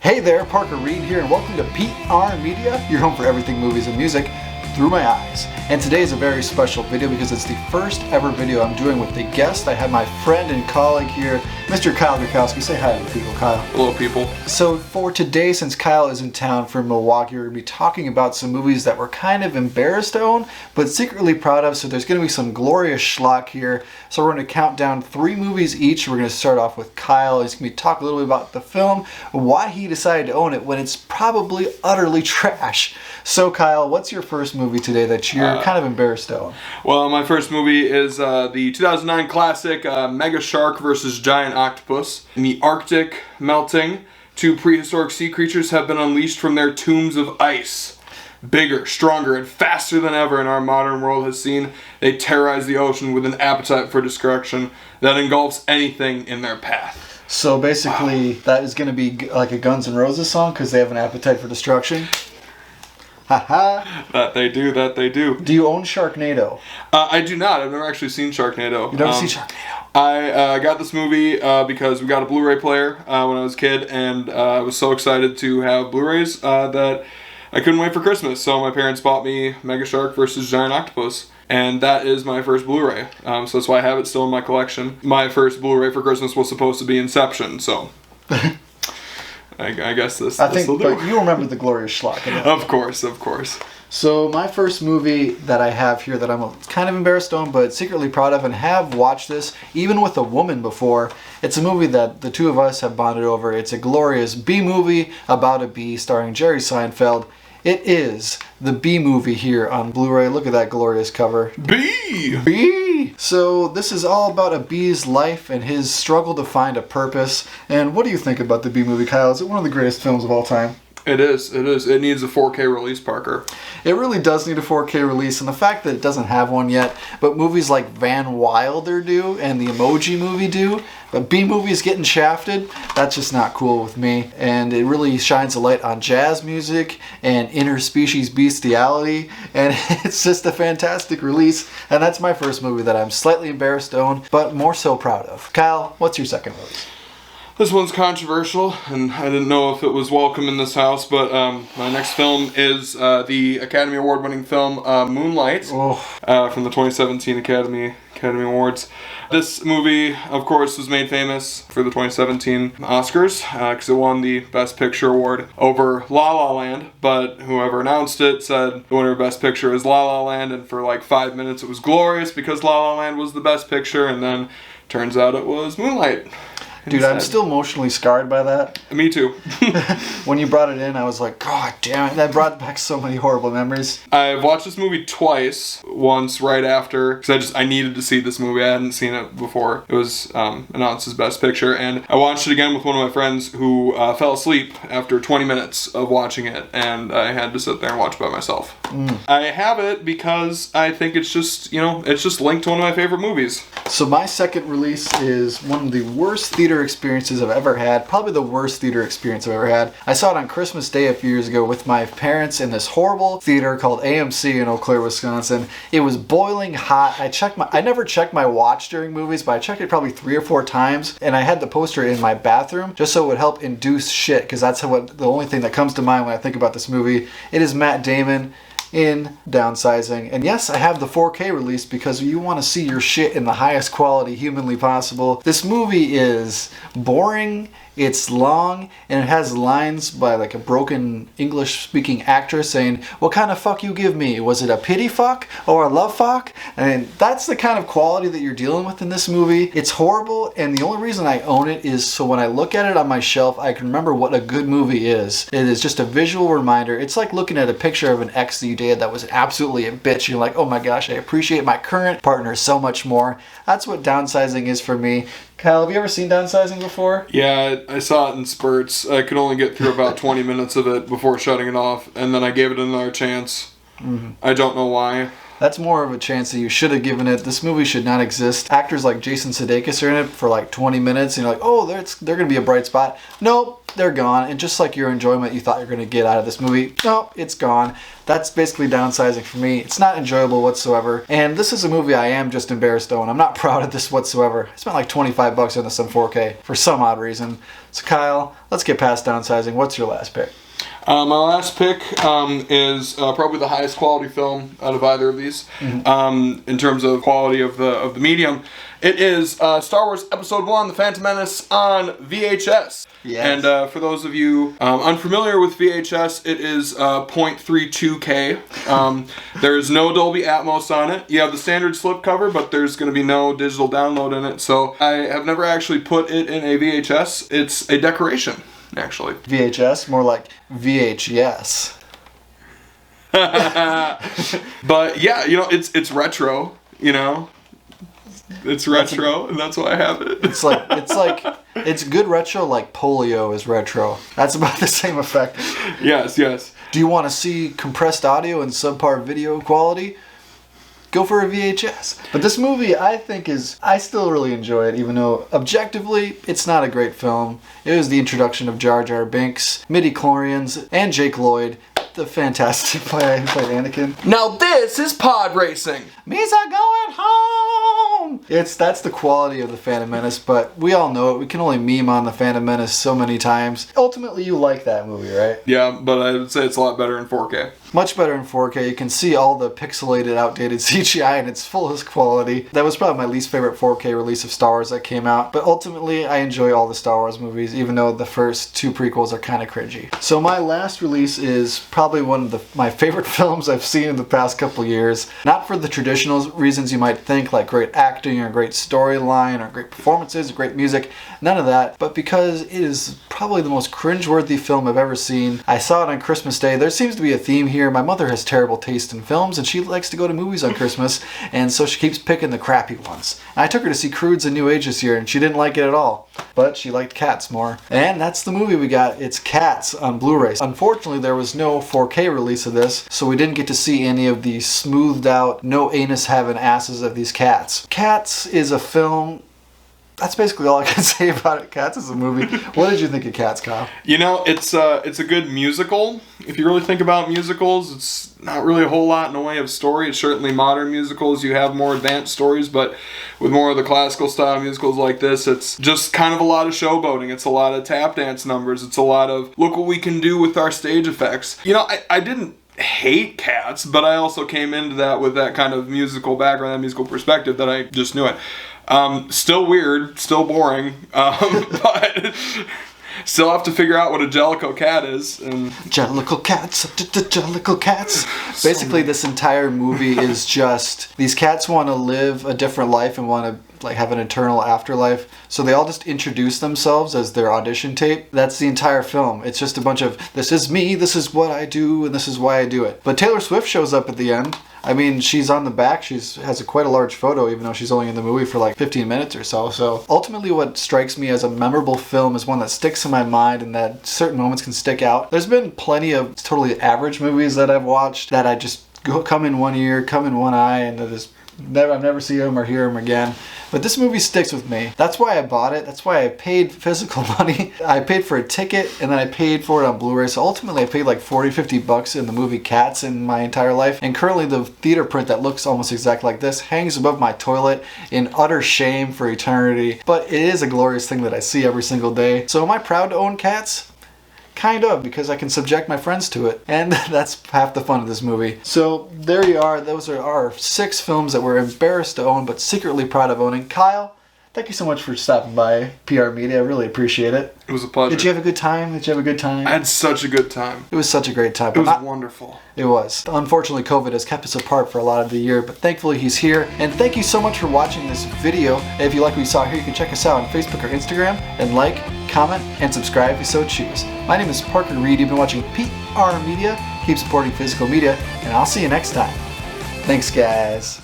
Hey there, Parker Reed here, and welcome to PR Media, your home for everything movies and music through my eyes. And today is a very special video because it's the first ever video I'm doing with a guest. I have my friend and colleague here, Mr. Kyle Gurkowski. Say hi to the people, Kyle. Hello, people. So for today, since Kyle is in town from Milwaukee, we're going to be talking about some movies that we're kind of embarrassed to own, but secretly proud of. So there's going to be some glorious schlock here. So we're going to count down 3 movies each. We're going to start off with Kyle. He's going to talk a little bit about the film, why he decided to own it when it's probably utterly trash. So Kyle, what's your first movie today that you're kind of embarrassed to own? Well, my first movie is the 2009 classic Mega Shark vs. Giant Octopus. In the Arctic melting, 2 prehistoric sea creatures have been unleashed from their tombs of ice. Bigger, stronger, and faster than ever in our modern world has seen, they terrorize the ocean with an appetite for destruction that engulfs anything in their path. So basically, that is going to be like a Guns N' Roses song because they have an appetite for destruction? Haha. That they do. Do you own Sharknado? I do not. I've never actually seen Sharknado. You've never seen Sharknado? I got this movie because we got a Blu-ray player when I was a kid, and I was so excited to have Blu-rays that I couldn't wait for Christmas. So my parents bought me Mega Shark vs. Giant Octopus, and that is my first Blu-ray. So that's why I have it still in my collection. My first Blu-ray for Christmas was supposed to be Inception, so... I guess this will do. But you remember the glorious schlock. Of course. So my first movie that I have here that I'm kind of embarrassed on, but secretly proud of, and have watched this even with a woman before. It's a movie that the two of us have bonded over. It's a glorious B movie about a bee starring Jerry Seinfeld. It is the B movie here on Blu-ray. Look at that glorious cover. B! So this is all about a bee's life and his struggle to find a purpose. And what do you think about the B movie, Kyle? Is it one of the greatest films of all time? It is. It needs a 4K release, Parker. It really does need a 4K release, and the fact that it doesn't have one yet, but movies like Van Wilder do and the Emoji Movie do, but B movies getting shafted, that's just not cool with me. And it really shines a light on jazz music and interspecies bestiality, and it's just a fantastic release. And that's my first movie that I'm slightly embarrassed to own, but more so proud of. Kyle, what's your second release? This one's controversial, and I didn't know if it was welcome in this house, but my next film is the Academy Award-winning film Moonlight from the 2017 Academy Awards. This movie, of course, was made famous for the 2017 Oscars because it won the Best Picture award over La La Land, but whoever announced it said the winner of Best Picture is La La Land, and for like 5 minutes it was glorious because La La Land was the Best Picture, and then turns out it was Moonlight. Dude, I'm still emotionally scarred by that. Me too. When you brought it in, I was like, God damn it. That brought back so many horrible memories. I've watched this movie twice. Once right after, because I needed to see this movie. I hadn't seen it before. It was announced as Best Picture. And I watched it again with one of my friends who fell asleep after 20 minutes of watching it. And I had to sit there and watch it by myself. I have it because I think it's just, it's just linked to one of my favorite movies. So my second release is one of the worst theater experiences I've ever had. Probably the worst theater experience I've ever had. I saw it on Christmas Day a few years ago with my parents in this horrible theater called AMC in Eau Claire, Wisconsin. It was boiling hot. I never checked my watch during movies, but I checked it probably 3 or 4 times, and I had the poster in my bathroom just so it would help induce shit, because that's the only thing that comes to mind when I think about this movie. It is Matt Damon in Downsizing. And yes, I have the 4K release because you want to see your shit in the highest quality humanly possible. This movie is boring, it's long, and it has lines by like a broken English-speaking actress saying, "What kind of fuck you give me? Was it a pity fuck or a love fuck?" And that's the kind of quality that you're dealing with in this movie. It's horrible, and the only reason I own it is so when I look at it on my shelf, I can remember what a good movie is. It is just a visual reminder. It's like looking at a picture of an ex that you dated that was absolutely a bitch. You're like, oh my gosh, I appreciate my current partner so much more. That's what Downsizing is for me. Kyle, have you ever seen Downsizing before? Yeah, I saw it in spurts. I could only get through about 20 minutes of it before shutting it off, and then I gave it another chance. I don't know why. That's more of a chance that you should have given it. This movie should not exist. Actors like Jason Sudeikis are in it for like 20 minutes, and you're like, oh, they're going to be a bright spot. Nope. they're gone. And just like your enjoyment you thought you were going to get out of this movie, no, it's gone. That's basically Downsizing for me. It's not enjoyable whatsoever. And this is a movie I am just embarrassed to own. I'm not proud of this whatsoever. I spent like 25 bucks on this on 4K for some odd reason. So Kyle, let's get past Downsizing. What's your last pick? My last pick is probably the highest quality film out of either of these. In terms of quality of the medium. It is Star Wars Episode 1, The Phantom Menace on VHS. Yes. And for those of you unfamiliar with VHS, it is 0.32K. There is no Dolby Atmos on it. You have the standard slipcover, but there's going to be no digital download in it. So I have never actually put it in a VHS. It's a decoration, actually. VHS? More like VHS. But yeah, you know, it's retro, you know. It's retro, and that's why I have it. It's good retro like polio is retro. That's about the same effect. Yes. Do you want to see compressed audio and subpar video quality? Go for a VHS. But this movie, I still really enjoy it, even though objectively, it's not a great film. It was the introduction of Jar Jar Binks, midi-chlorians, and Jake Lloyd, the fantastic player who played Anakin. Now this is pod racing. Means I'm going home. That's the quality of the Phantom Menace, but we all know it. We can only meme on the Phantom Menace so many times. Ultimately, you like that movie, right? Yeah, but I would say it's a lot better in 4K. Much better in 4K. You can see all the pixelated, outdated CGI in its fullest quality. That was probably my least favorite 4K release of Star Wars that came out, but ultimately, I enjoy all the Star Wars movies, even though the first two prequels are kind of cringy. So my last release is probably one of my favorite films I've seen in the past couple years. Not for the traditional reasons you might think, like great acting or great storyline or great performances or great music. None of that, but because it is probably the most cringeworthy film I've ever seen. I saw it on Christmas Day. There seems to be a theme here. My mother has terrible taste in films, and she likes to go to movies on Christmas, and so she keeps picking the crappy ones. And I took her to see Croods and New Age this year, and she didn't like it at all. But she liked Cats more. And that's the movie we got. It's Cats on Blu-ray. Unfortunately, there was no 4K release of this, so we didn't get to see any of the smoothed out, no anus having asses of these cats. Cats is a film. That's basically all I can say about it. Cats is a movie. What did you think of Cats, Kyle? You know, it's a good musical. If you really think about musicals, it's not really a whole lot in the way of story. It's certainly modern musicals. You have more advanced stories, but with more of the classical style musicals like this, it's just kind of a lot of showboating. It's a lot of tap dance numbers. It's a lot of, look what we can do with our stage effects. You know, I didn't hate Cats, but I also came into that with that kind of musical background, that musical perspective that I just knew it. Still weird, still boring, but still have to figure out what a Jellicle cat is. And Jellicle cats, Jellicle cats. Basically, this entire movie is just these cats want to live a different life and want to like have an eternal afterlife. So they all just introduce themselves as their audition tape. That's the entire film. It's just a bunch of, this is me, this is what I do, and this is why I do it. But Taylor Swift shows up at the end. I mean, she's on the back. She has quite a large photo, even though she's only in the movie for like 15 minutes or so. So ultimately what strikes me as a memorable film is one that sticks in my mind and that certain moments can stick out. There's been plenty of totally average movies that I've watched that I just come in one ear, come in one eye, and I've never seen them or hear them again. But this movie sticks with me. That's why I bought it. That's why I paid physical money. I paid for a ticket and then I paid for it on Blu-ray. So ultimately I paid like 40, 50 bucks in the movie Cats in my entire life. And currently the theater print that looks almost exactly like this hangs above my toilet in utter shame for eternity. But it is a glorious thing that I see every single day. So am I proud to own Cats? Kind of, because I can subject my friends to it. And that's half the fun of this movie. So there you are. Those are our 6 films that we're embarrassed to own but secretly proud of owning. Kyle, thank you so much for stopping by PR Media. I really appreciate it. It was a pleasure. Did you have a good time? I had such a good time. It was such a great time. It was wonderful. It was. Unfortunately, COVID has kept us apart for a lot of the year, but thankfully he's here. And thank you so much for watching this video. If you like what you saw here, you can check us out on Facebook or Instagram and like, comment, and subscribe if you so choose. My name is Parker Reed. You've been watching PR Media. Keep supporting physical media, and I'll see you next time. Thanks, guys.